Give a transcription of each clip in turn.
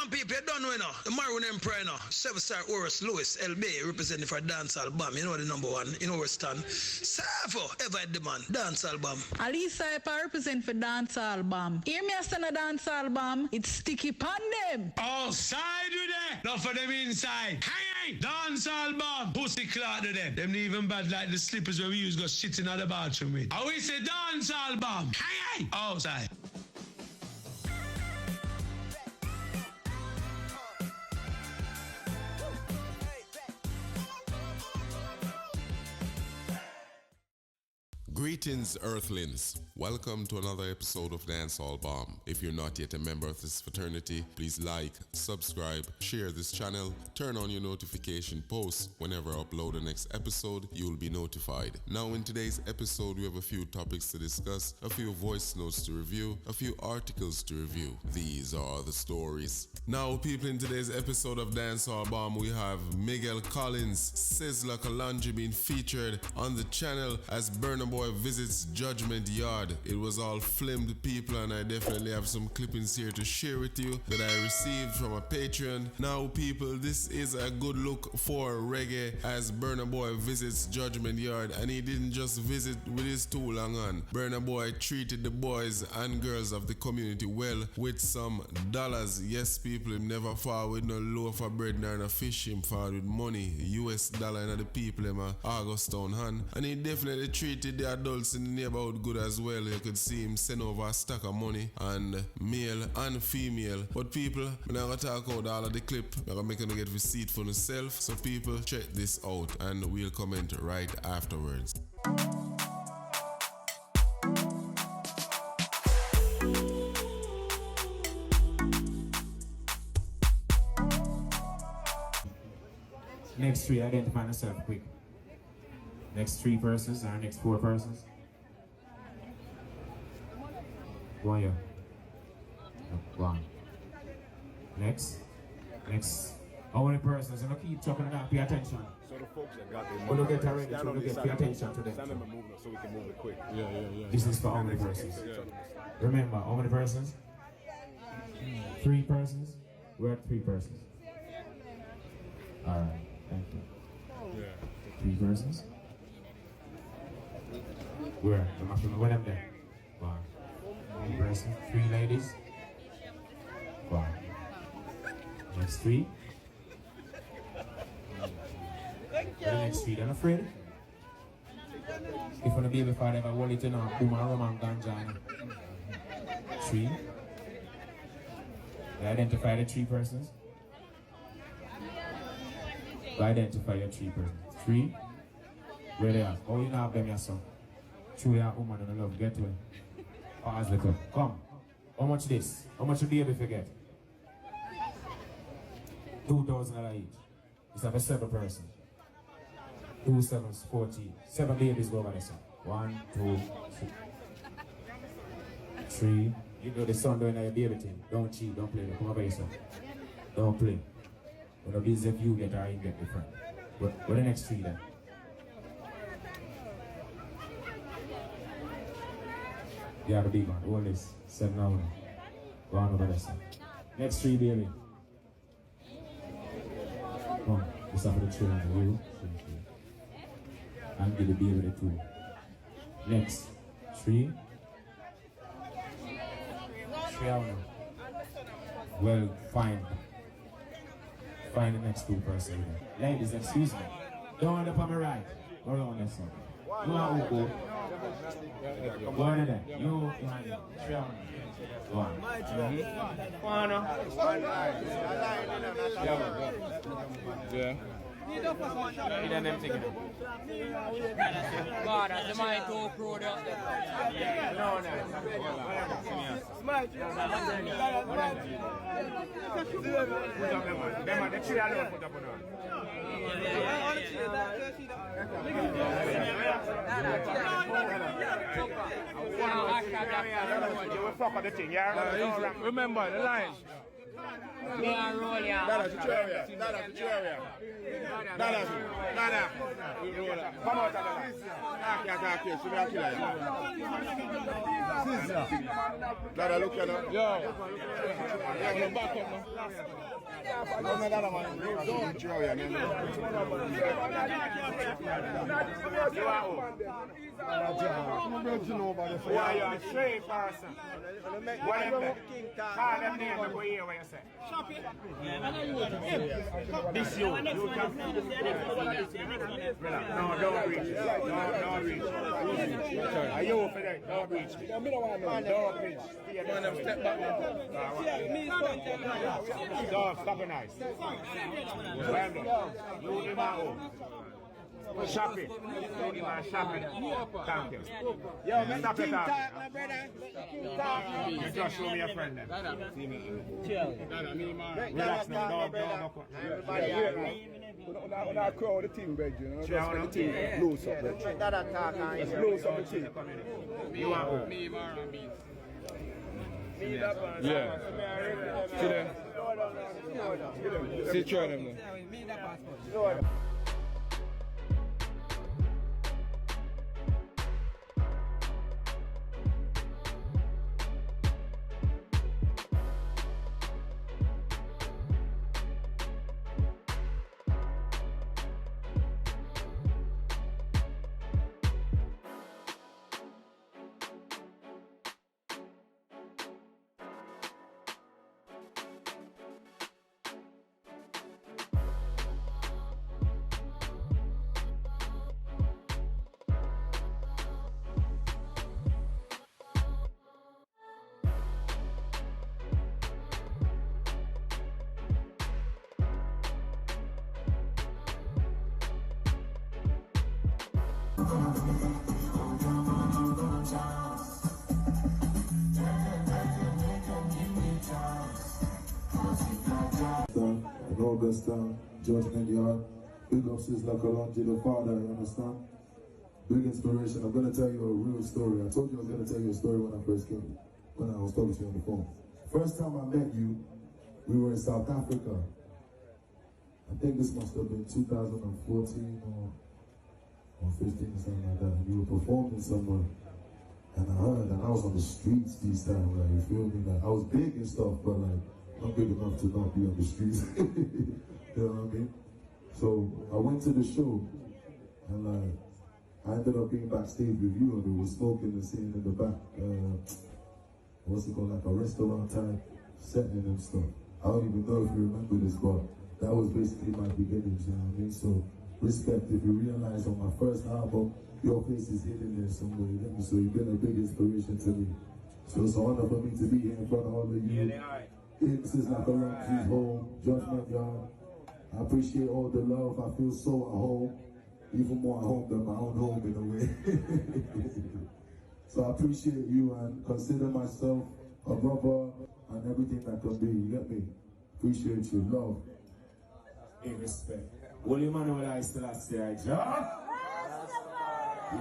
on, people, you don't know, you know. The Maroon Emperor, you know. 7-star Horace Lewis, LB, representing for Dancehall Bomb. You know the number one. You know where stand. Savo, ever the man. Dancehall Bomb. Alisa, if I represent for Dancehall Bomb. Hear me, I stand a Dancehall Bomb. It's sticky pan them. Outside with them. Not for them inside. Hey, Dancehall Bomb. Pussy clot to them. Them even bad like the slippers where we use go shit in the bathroom with. And we say Dancehall Bomb. Hey, outside. Greetings, Earthlings. Welcome to another episode of Dancehall Bomb. If you're not yet a member of this fraternity, please like, subscribe, share this channel, turn on your notification posts. Whenever I upload the next episode, you'll be notified. Now, in today's episode, we have a few topics to discuss, a few voice notes to review, a few articles to review. These are the stories. Now, people, in today's episode of Dancehall Bomb, we have Miguel Collins, Sizzla Kalonji being featured on the channel as BurnaBoy visits Judgement yard. It was all filmed, people, and I definitely have some clippings here to share with you that I received from a Patreon. Now, people, this is a good look for Reggae as BurnaBoy visits Judgement yard, and he didn't just visit with his tool long on. BurnaBoy treated the boys and girls of the community well with some dollars. Yes, people, him never fall with no loaf of bread nor no fish. Him fall with money, US dollar, and the people in Augustown hand. And he definitely treated the adults in the neighborhood good as well. You could see him send over a stack of money, and male and female. But people, I'm not gonna talk about all of the clip. I'm gonna make you get receipt for yourself. So people, check this out and we'll comment right afterwards. Next three, identify yourself quick. Next 3 persons or next 4 persons. Go on here. Go on. Next. How many persons? And keep talking and pay attention. So the folks that got their money. We'll get already, so we'll get pay attention to them. Stand them and move them so we can move it quick. Yeah. This is for how many persons? Remember, how many persons? 3 persons? We're at 3 persons. Alright, thank you. 3 persons? Where? Where them there? Wow. 3 persons, 3 ladies. Wow. Next 3. The next 3, they're not afraid. If on a baby father ever hold it in a boom and rum and ganja. 3. You identify the 3 persons. You identify your 3 persons. 3. Where they are? Oh, you know have them yourself. True, your woman and love. Get to it. Pause little. Come. How much this? How much a baby forget? $2,000 each. It's have a 7 person. 2 7s, 14. 7 babies go over there, sir. 1, 2, 3. You know the son doing your baby thing. Don't cheat, don't play. Come over here, sir. Don't play. When a busy if you get or you get different. What the next 3 then? Yeah, the big one. All this. 7 now. Go on over there, sir. Next 3, baby. Come. This is for the children. You. And give the baby the 2. Next. 3. 3 out now. Well, fine. Find the next 2 persons. Ladies, excuse me. Don't end up on my right. Go around this one. You want to go? Go on there. You behind me. 3 out. Go on. Go on now. Yeah. You done them taking it. God, that's the mind to crowd up there. No. Smile. The tree alone put up on her. You will fuck on the thing, yeah? Remember the line. Me and roll ya. Dada, Chichuria. Come out of the line. Talk here. She be a killer. Dada, look at her. Yo. Yeah, go back up now. No, Dada, man. Don't Chichuria, man. Why are you a straight person? What them there? Call them name and go hear what you say. This you. You can no, don't reach. Don't reach. Are you over there? Don't reach. Don't reach. Man, step back. Don't stop it nice. You give my own. Shop it. Shop it. Thank you. Yo, stop it up. You just show me your friend then. Relax now. When I crowd the team, beg you know, just when the team loose up, beg. Let's loose up the team. You want who? Yeah. See them. See try them then. In August, Judgement Yard. Big up Sizzla Kalonji, the father, you understand? Big inspiration. I'm going to tell you a real story. I told you I was going to tell you a story when I first came, when I was talking to you on the phone. First time I met you, we were in South Africa. I think this must have been 2014 or 15 or something like that. And you were performing somewhere. And I heard, and I was on the streets these times, like, you feel me? Like, I was big and stuff, but like, not big enough to not be on the streets. You know what I mean? So I went to the show, and like, I ended up being backstage with you, and we were smoking and sitting in the back, what's it called, like a restaurant type setting and stuff. I don't even know if you remember this, but that was basically my beginnings, you know what I mean? So respect, if you realize on my first album, your face is hidden there somewhere, you get me? So you've been a big inspiration to me. So it's an honor for me to be here in front of all of you. In Sizzla Kalonji's home, Judgement Yard. I appreciate all the love. I feel so at home, even more at home than my own home in a way. So I appreciate you and consider myself a brother and everything that can be. You get me? Appreciate you. Love. Hey, respect. Well, you man what I still say, John?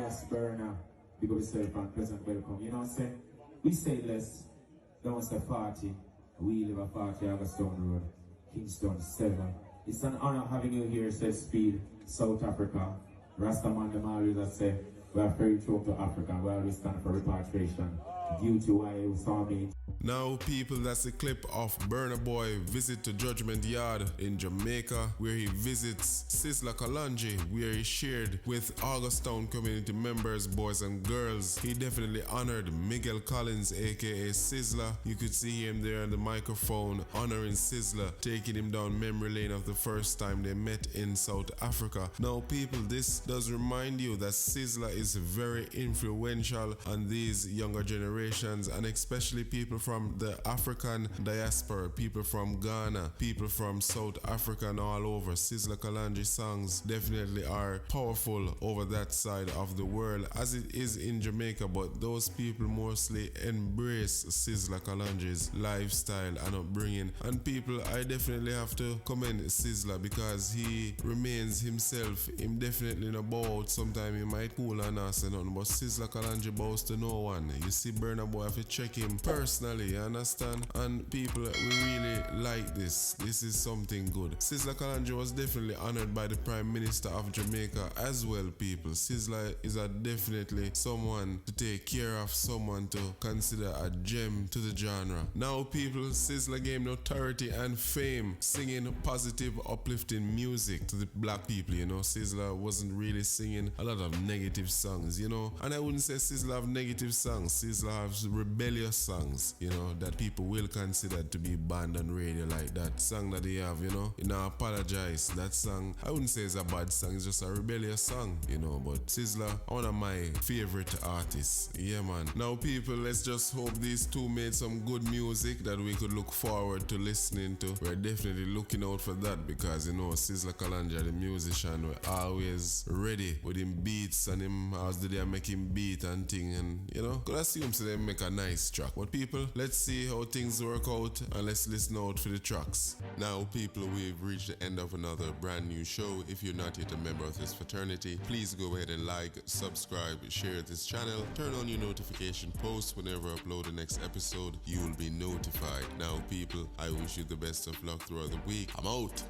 Yes, Burner. Big up yourself and pleasant welcome. You know what I'm saying? We say less, don't say 40. We live at 40 Augustone Road, Kingston 7. It's an honor having you here, says Speed, South Africa. Rastaman them always say, we are very true to Africa. We always stand for repatriation. Due to why you saw me. Now, people, that's a clip of BurnaBoy visit to Judgement Yard in Jamaica, where he visits Sizzla Kalonji, where he shared with Augustown community members, boys and girls. He definitely honored Miguel Collins, aka Sizzla. You could see him there on the microphone, honoring Sizzla, taking him down memory lane of the first time they met in South Africa. Now, people, this does remind you that Sizzla is very influential on these younger generations, and especially people from the African diaspora, people from Ghana, people from South Africa and all over. Sizzla Kalonji songs definitely are powerful over that side of the world, as it is in Jamaica, but those people mostly embrace Sizzla Kalonji's lifestyle and upbringing. And people, I definitely have to commend Sizzla because he remains himself. Him definitely no bow out. Sometimes he might cool and not say nothing, but Sizzla Kalonji bows to no one. You see BurnaBoy, if you check him personally, personally, you understand? And people, we really like this. This is something good. Sizzla Kalonji was definitely honored by the Prime Minister of Jamaica as well, people. Sizzla is definitely someone to take care of, someone to consider a gem to the genre. Now, people, Sizzla gained notoriety and fame singing positive, uplifting music to the black people, you know. Sizzla wasn't really singing a lot of negative songs, you know. And I wouldn't say Sizzla have negative songs. Sizzla has rebellious songs, you know, that people will consider to be banned on radio, like that song that they have, you know. You know, Apologize. That song, I wouldn't say it's a bad song, it's just a rebellious song, you know. But Sizzla, one of my favorite artists. Yeah, man. Now, people, let's just hope these two made some good music that we could look forward to listening to. We're definitely looking out for that because, you know, Sizzla Kalonji, the musician, we're always ready with him beats and him as they make him beat and thing, and, you know, could assume so they make a nice track. But people, let's see how things work out and let's listen out for the tracks. Now, people, we've reached the end of another brand new show. If you're not yet a member of this fraternity, please go ahead and like, subscribe, share this channel, turn on your notification posts. Whenever I upload the next episode, you will be notified. Now, people, I wish you the best of luck throughout the week. I'm out.